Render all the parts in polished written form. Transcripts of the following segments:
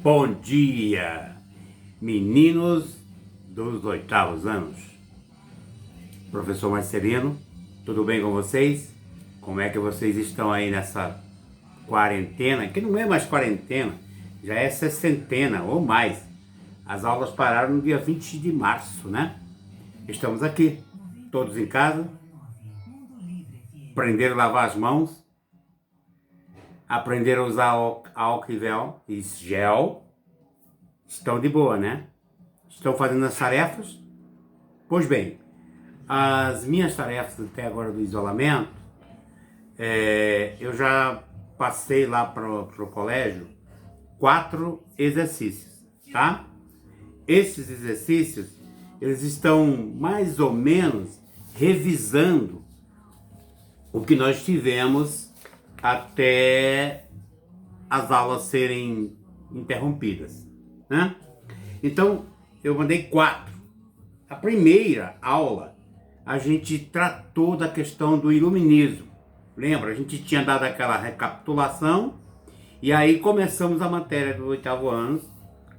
Bom dia, meninos dos 8º anos. Professor Marcelino, tudo bem com vocês? Como é que vocês estão aí nessa quarentena? Que não é mais quarentena, já é sessentena ou mais. As aulas pararam no dia 20 de março, né? Estamos aqui, todos em casa, aprenderam a lavar as mãos, aprenderam a usar álcool e gel. Estão de boa, né? Estão fazendo as tarefas? Pois bem, as minhas tarefas até agora do isolamento, eu já passei lá para o colégio 4 exercícios, tá? Esses exercícios, eles estão mais ou menos revisando o que nós tivemos até as aulas serem interrompidas, né? Então, eu mandei 4. A primeira aula, a gente tratou da questão do iluminismo. Lembra? A gente tinha dado aquela recapitulação e aí começamos a matéria do 8º ano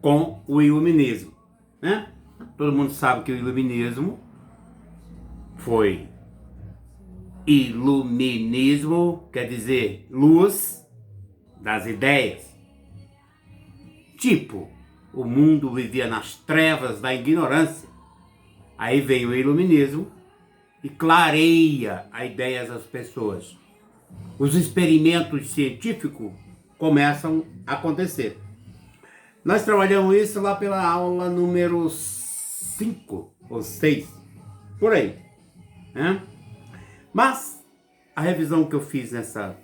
com o iluminismo, né? Todo mundo sabe que o iluminismo foi iluminismo, quer dizer luz das ideias. Tipo, o mundo vivia nas trevas da ignorância. Aí vem o iluminismo e clareia as ideias das pessoas. Os experimentos científicos começam a acontecer. Nós trabalhamos isso lá pela aula número 5 ou 6, por aí, né? Mas a revisão que eu fiz nessa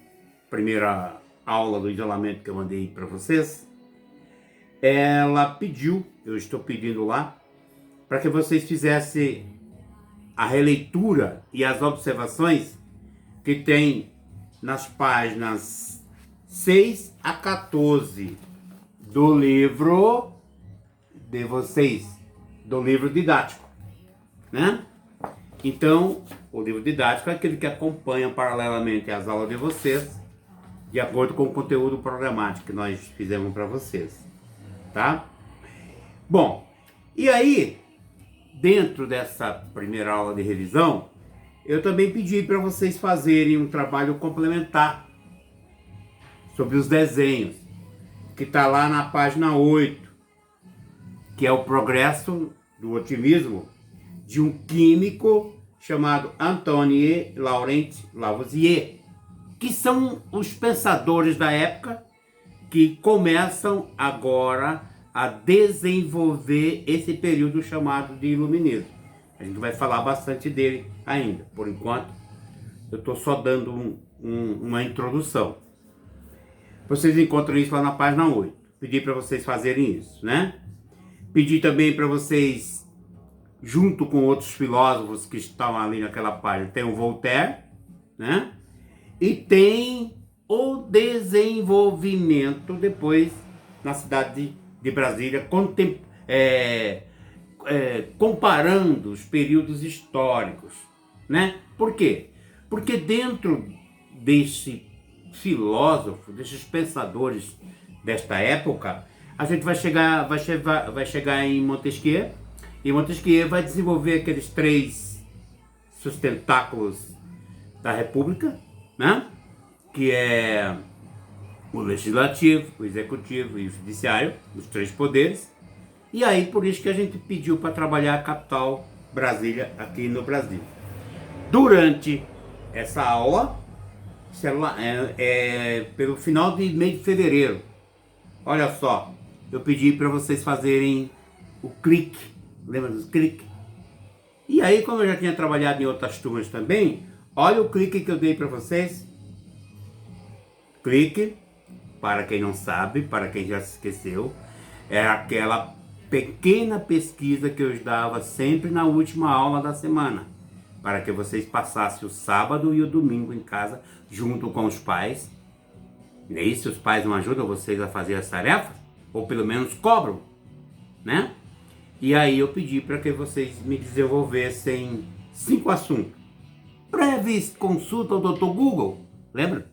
primeira aula do isolamento que eu mandei para vocês, ela pediu, eu estou pedindo lá, para que vocês fizessem a releitura e as observações que tem nas páginas 6 a 14 do livro de vocês, do livro didático, né? Então, o livro didático é aquele que acompanha paralelamente as aulas de vocês, de acordo com o conteúdo programático que nós fizemos para vocês, tá? Bom, e aí, dentro dessa primeira aula de revisão, eu também pedi para vocês fazerem um trabalho complementar sobre os desenhos, que está lá na página 8, que é o progresso do otimismo de um químico chamado Antoine Laurent Lavoisier, que são os pensadores da época que começam agora a desenvolver esse período chamado de iluminismo. A gente vai falar bastante dele ainda. Por enquanto, eu estou só dando uma introdução. Vocês encontram isso lá na página 8. Pedi para vocês fazerem isso, né? Pedi também para vocês, junto com outros filósofos que estão ali naquela página, tem o Voltaire, né? E tem o desenvolvimento depois na cidade de Brasília, comparando os períodos históricos, né? Por quê? Porque dentro desse filósofo, desses pensadores desta época, a gente vai chegar em Montesquieu, e Montesquieu vai desenvolver aqueles 3 sustentáculos da República, né? Que é o legislativo, o executivo e o judiciário, os 3 poderes. E aí, por isso que a gente pediu para trabalhar a capital, Brasília, aqui no Brasil. Durante essa aula, pelo final de mês de fevereiro, olha só, eu pedi para vocês fazerem o clique, lembra dos cliques? E aí, como eu já tinha trabalhado em outras turmas também, olha o clique que eu dei para vocês. Clique, para quem não sabe, para quem já se esqueceu, é aquela pequena pesquisa que eu dava sempre na última aula da semana, para que vocês passassem o sábado e o domingo em casa, junto com os pais. E aí, se os pais não ajudam vocês a fazer as tarefas, ou pelo menos cobram, né? E aí eu pedi para que vocês me desenvolvessem 5 assuntos. Breves consulta ao Dr. Google, lembra?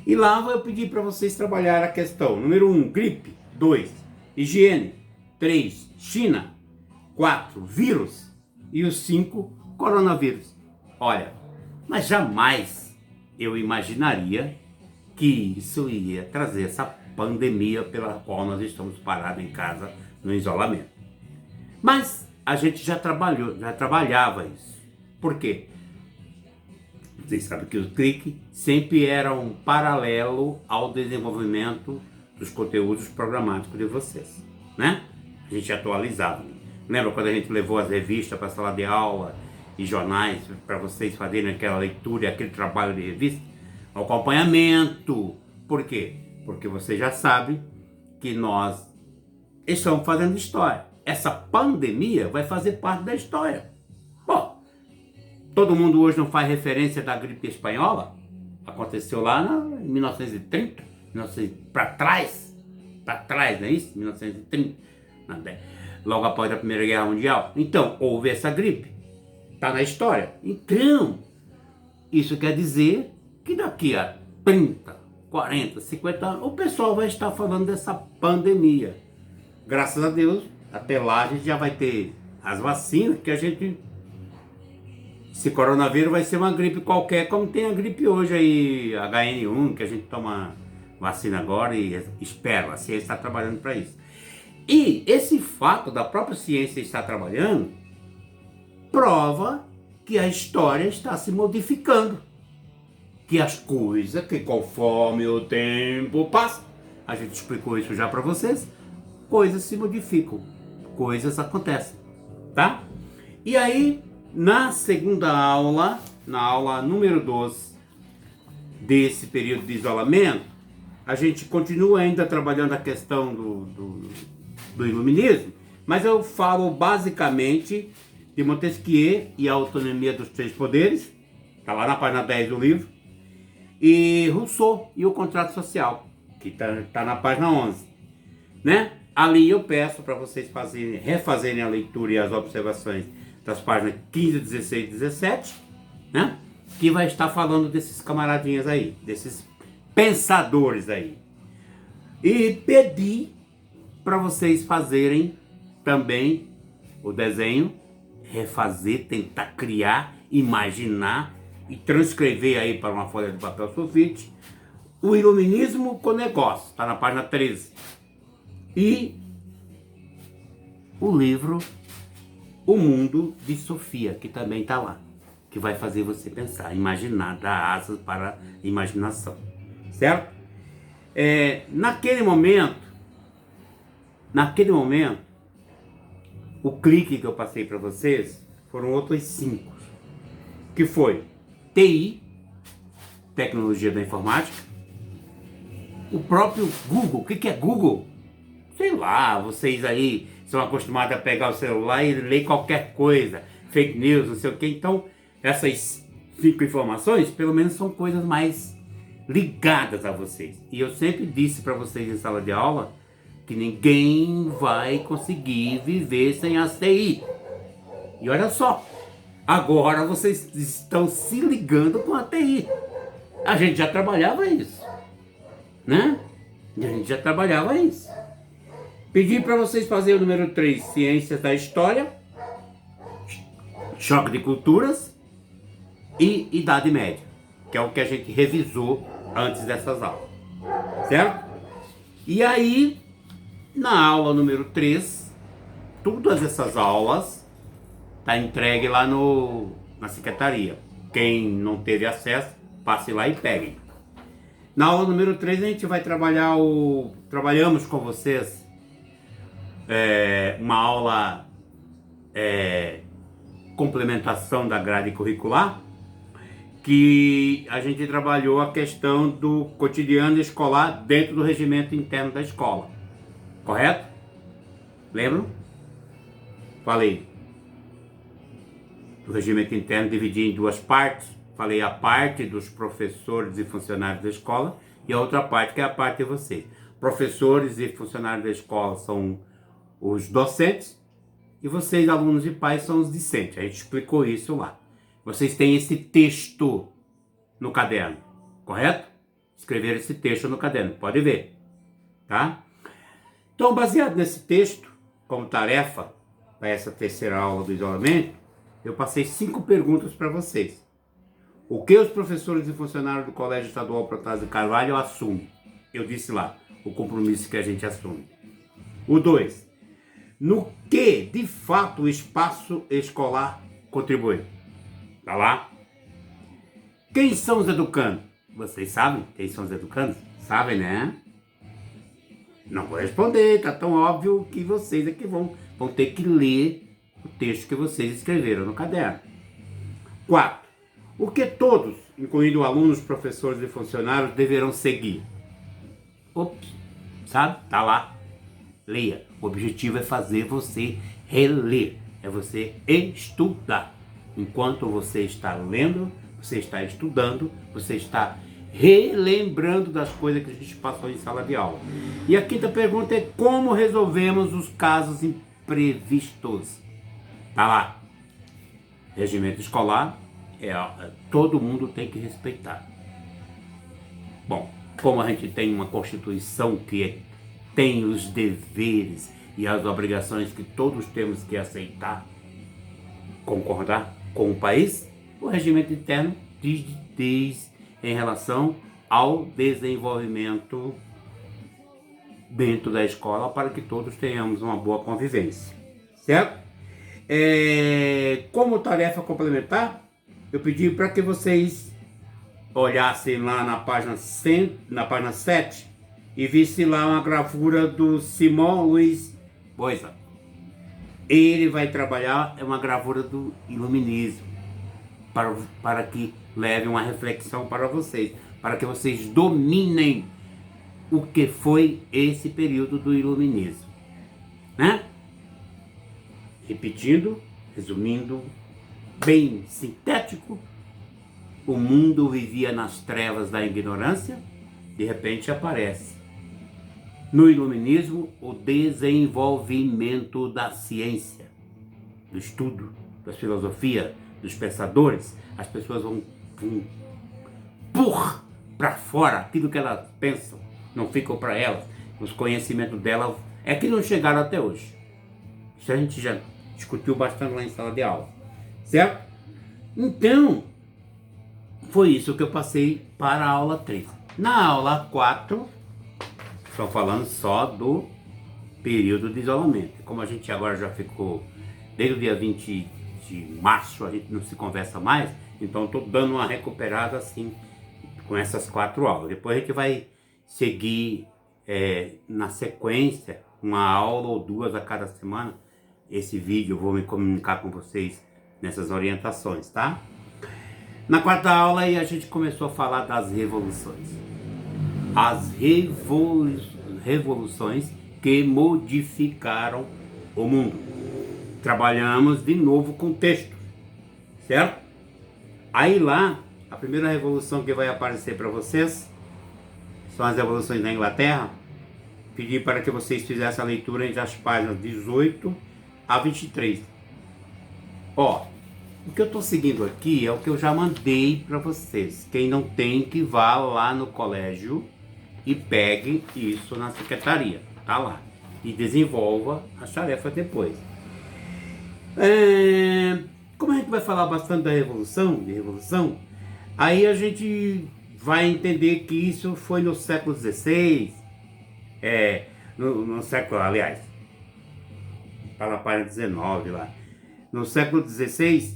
E lá eu pedi para vocês trabalhar a questão número 1, gripe. 2, higiene. 3, China. 4, vírus. E o 5, coronavírus. Olha, mas jamais eu imaginaria que isso ia trazer essa pandemia pela qual nós estamos parados em casa no isolamento. Mas a gente já trabalhava isso. Por quê? Vocês sabem que o Clique sempre era um paralelo ao desenvolvimento dos conteúdos programáticos de vocês, né? A gente atualizava. Lembra quando a gente levou as revistas para a sala de aula e jornais para vocês fazerem aquela leitura e aquele trabalho de revista? Acompanhamento. Por quê? Porque você já sabe que nós estamos fazendo história. Essa pandemia vai fazer parte da história. Pô, todo mundo hoje não faz referência da gripe espanhola? Aconteceu lá em 1930, para trás, não é isso? 1930, logo após a Primeira Guerra Mundial. Então, houve essa gripe. Está na história. Então, isso quer dizer que daqui a 30, 40, 50 anos, o pessoal vai estar falando dessa pandemia. Graças a Deus, até lá a gente já vai ter as vacinas, que a gente... Esse coronavírus vai ser uma gripe qualquer, como tem a gripe hoje aí, HN1, que a gente toma vacina agora e espera, a ciência está trabalhando para isso. E esse fato da própria ciência estar trabalhando prova que a história está se modificando. Que as coisas, que conforme o tempo passa, a gente explicou isso já para vocês, coisas se modificam, coisas acontecem, tá? E aí, na segunda aula, na aula número 12 desse período de isolamento, a gente continua ainda trabalhando a questão do iluminismo, mas eu falo basicamente de Montesquieu e a autonomia dos três poderes, está lá na página 10 do livro, e Rousseau e o contrato social, que está na página 11, né? Ali eu peço para vocês refazerem a leitura e as observações das páginas 15, 16 e 17, né? Que vai estar falando desses camaradinhas aí, desses pensadores aí. E pedi para vocês fazerem também o desenho, refazer, tentar criar, imaginar e transcrever aí para uma folha de papel sulfite o iluminismo com negócio, está na página 13. E o livro O Mundo de Sofia, que também está lá, que vai fazer você pensar, imaginar, dar asas para a imaginação, certo? Naquele momento, o clique que eu passei para vocês foram outros 5, que foi TI, Tecnologia da Informática, o próprio Google. O que é Google? Sei lá, vocês aí são acostumados a pegar o celular e ler qualquer coisa, fake news, não sei o que. Então, essas 5 informações, pelo menos, são coisas mais ligadas a vocês. E eu sempre disse para vocês em sala de aula que ninguém vai conseguir viver sem a TI. E olha só, agora vocês estão se ligando com a TI. A gente já trabalhava isso, né? Pedi para vocês fazerem o número 3, Ciências da História, Choque de Culturas e Idade Média, que é o que a gente revisou antes dessas aulas, certo? E aí, na aula número 3, todas essas aulas tá entregue lá na secretaria. Quem não teve acesso, passe lá e pegue. Na aula número 3 a gente vai trabalhamos com vocês uma aula complementação da grade curricular, que a gente trabalhou a questão do cotidiano escolar dentro do regimento interno da escola, correto? Lembram? Falei do regimento interno dividido em 2 partes. Falei a parte dos professores e funcionários da escola e a outra parte que é a parte de vocês. Professores e funcionários da escola são os docentes e vocês, alunos e pais, são os discentes. A gente explicou isso lá. Vocês têm esse texto no caderno, correto? Escreveram esse texto no caderno, pode ver, tá? Então, baseado nesse texto, como tarefa para essa terceira aula do isolamento, eu passei 5 perguntas para vocês. O que os professores e funcionários do Colégio Estadual Protásio de Carvalho assumem? Eu disse lá, o compromisso que a gente assume. O 2. No que, de fato, o espaço escolar contribui? Tá lá. Quem são os educandos? Vocês sabem quem são os educandos? Sabem, né? Não vou responder, tá tão óbvio que vocês aqui vão ter que ler o texto que vocês escreveram no caderno. 4. O que todos, incluindo alunos, professores e funcionários, deverão seguir? Ops, sabe? Tá lá. Leia. O objetivo é fazer você reler, é você estudar. Enquanto você está lendo, você está estudando, você está relembrando das coisas que a gente passou em sala de aula. E a 5ª pergunta é como resolvemos os casos imprevistos? Tá lá. Regimento escolar, todo mundo tem que respeitar. Bom, como a gente tem uma Constituição que tem os deveres e as obrigações que todos temos que aceitar, concordar com o país, o regimento interno diz em relação ao desenvolvimento dentro da escola para que todos tenhamos uma boa convivência, certo? Como tarefa complementar, eu pedi para que vocês olhassem lá na página 7 e vissem lá uma gravura do Simão Luiz Boisa. Ele vai trabalhar uma gravura do iluminismo para que leve uma reflexão para vocês, para que vocês dominem o que foi esse período do iluminismo, né? Repetindo, resumindo, bem sintético, o mundo vivia nas trevas da ignorância, de repente aparece no iluminismo o desenvolvimento da ciência, do estudo, da filosofia, dos pensadores. As pessoas vão pôr para fora aquilo que elas pensam, não ficam para elas. Os conhecimentos delas é que não chegaram até hoje. Isso a gente já discutiu bastante lá em sala de aula, certo? Então, foi isso que eu passei para a aula 3. Na aula 4, estou falando só do período de isolamento. Como a gente agora já ficou, desde o dia 20 de março, a gente não se conversa mais, então estou dando uma recuperada assim, com essas 4 aulas. Depois a gente vai seguir na sequência, uma aula ou 2 a cada semana. Esse vídeo eu vou me comunicar com vocês nessas orientações, tá? Na 4ª aula aí a gente começou a falar das revoluções. As revoluções que modificaram o mundo. Trabalhamos de novo com texto, certo? Aí lá, a primeira revolução que vai aparecer para vocês são as revoluções da Inglaterra. Pedi para que vocês fizessem a leitura entre as páginas 18 a 23. Ó, o que eu estou seguindo aqui é o que eu já mandei para vocês. Quem não tem, que vá lá no colégio e pegue isso na secretaria, tá lá. E desenvolva as tarefas depois. Como a gente vai falar bastante da revolução, aí a gente vai entender que isso foi no século XVI, no século, aliás, está na página 19 lá. No século XVI,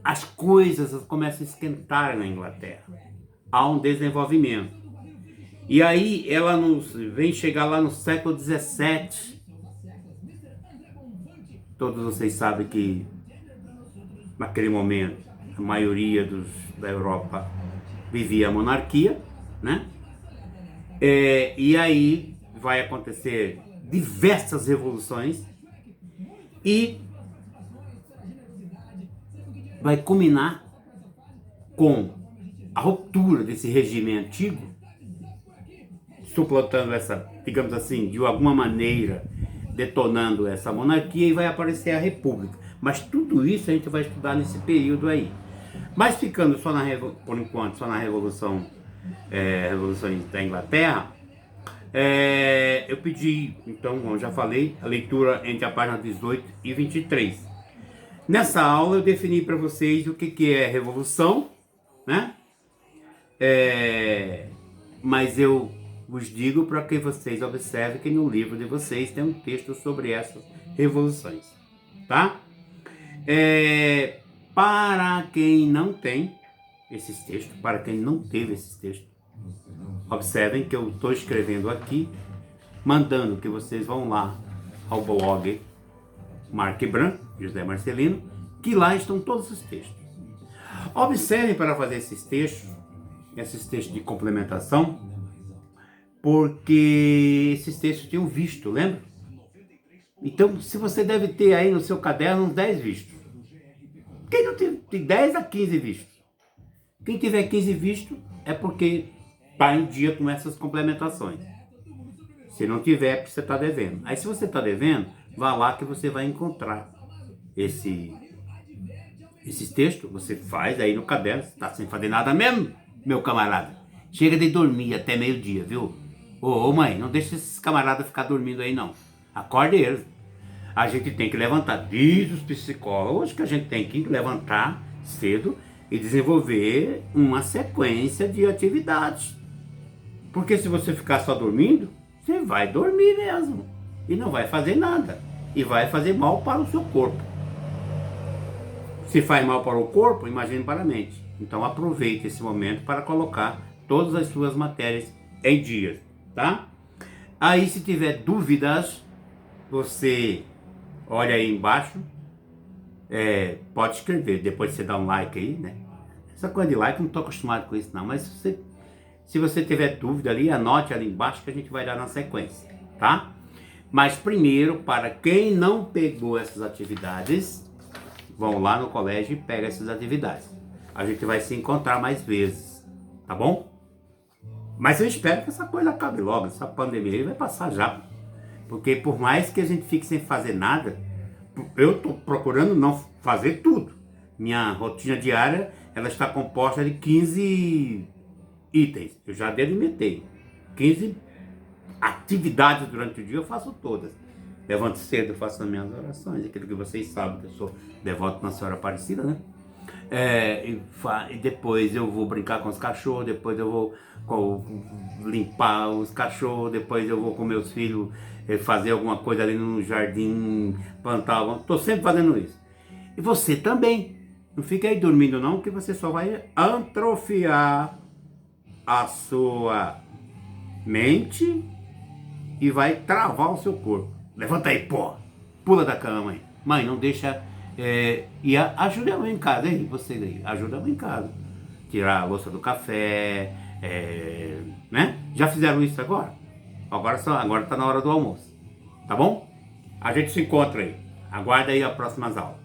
as coisas começam a esquentar na Inglaterra. Há um desenvolvimento. E aí ela vem chegar lá no século XVII. Todos vocês sabem que naquele momento a maioria da Europa vivia a monarquia, né? E aí vai acontecer diversas revoluções e vai culminar com a ruptura desse regime antigo, suplantando essa, digamos assim, de alguma maneira, detonando essa monarquia, e vai aparecer a república. Mas tudo isso a gente vai estudar nesse período aí. Mas ficando só por enquanto, só na revoluções da Inglaterra, Eu pedi, então, como eu já falei, a leitura entre a página 18 e 23. Nessa aula eu defini para vocês o que é revolução, né? Mas eu vos digo para que vocês observem que no livro de vocês tem um texto sobre essas revoluções, tá? Para quem não tem esses textos, para quem não teve esses textos, observem que eu estou escrevendo aqui, mandando que vocês vão lá ao blog Marc Bran, José Marcelino, que lá estão todos os textos. Observem para fazer esses textos de complementação, porque esses textos tinham visto, lembra? Então, se você deve ter aí no seu caderno uns 10 vistos. Quem não tem 10 a 15 vistos? Quem tiver 15 vistos é porque está em dia com essas complementações. Se não tiver, é porque você está devendo. Aí se você está devendo, vá lá que você vai encontrar esses textos. Você faz aí no caderno, você está sem fazer nada mesmo, meu camarada. Chega de dormir até meio-dia, viu? Ô mãe, não deixa esses camaradas ficar dormindo aí não. Acorde eles. A gente tem que levantar, diz os psicólogos, que a gente tem que levantar cedo e desenvolver uma sequência de atividades. Porque se você ficar só dormindo, você vai dormir mesmo. E não vai fazer nada. E vai fazer mal para o seu corpo. Se faz mal para o corpo, imagine para a mente. Então aproveite esse momento para colocar todas as suas matérias em dias, tá? Aí se tiver dúvidas, você olha aí embaixo, pode escrever, depois você dá um like aí, né? Essa coisa de like, eu não estou acostumado com isso não, mas se você tiver dúvida ali, anote ali embaixo que a gente vai dar na sequência, tá? Mas primeiro, para quem não pegou essas atividades, vão lá no colégio e pega essas atividades. A gente vai se encontrar mais vezes, tá bom? Mas eu espero que essa coisa acabe logo, essa pandemia aí vai passar já. Porque por mais que a gente fique sem fazer nada, eu estou procurando não fazer tudo. Minha rotina diária, ela está composta de 15 itens. Eu já delimitei. 15 atividades durante o dia, eu faço todas. Levanto cedo, faço as minhas orações, aquilo que vocês sabem, que eu sou devoto na Senhora Aparecida, né? E depois eu vou brincar com os cachorros, depois eu vou limpar os cachorros, depois eu vou com meus filhos fazer alguma coisa ali no jardim, plantar, estou sempre fazendo isso. E você também, não fica aí dormindo não, que você só vai atrofiar a sua mente e vai travar o seu corpo. Levanta aí, pô, pula da cama, mãe. Mãe, não deixa... e ajuda a mãe em casa, hein? Vocês aí, ajuda a mãe em casa. Tirar a louça do café, né? Já fizeram isso agora? Agora tá na hora do almoço, tá bom? A gente se encontra aí. Aguarda aí as próximas aulas.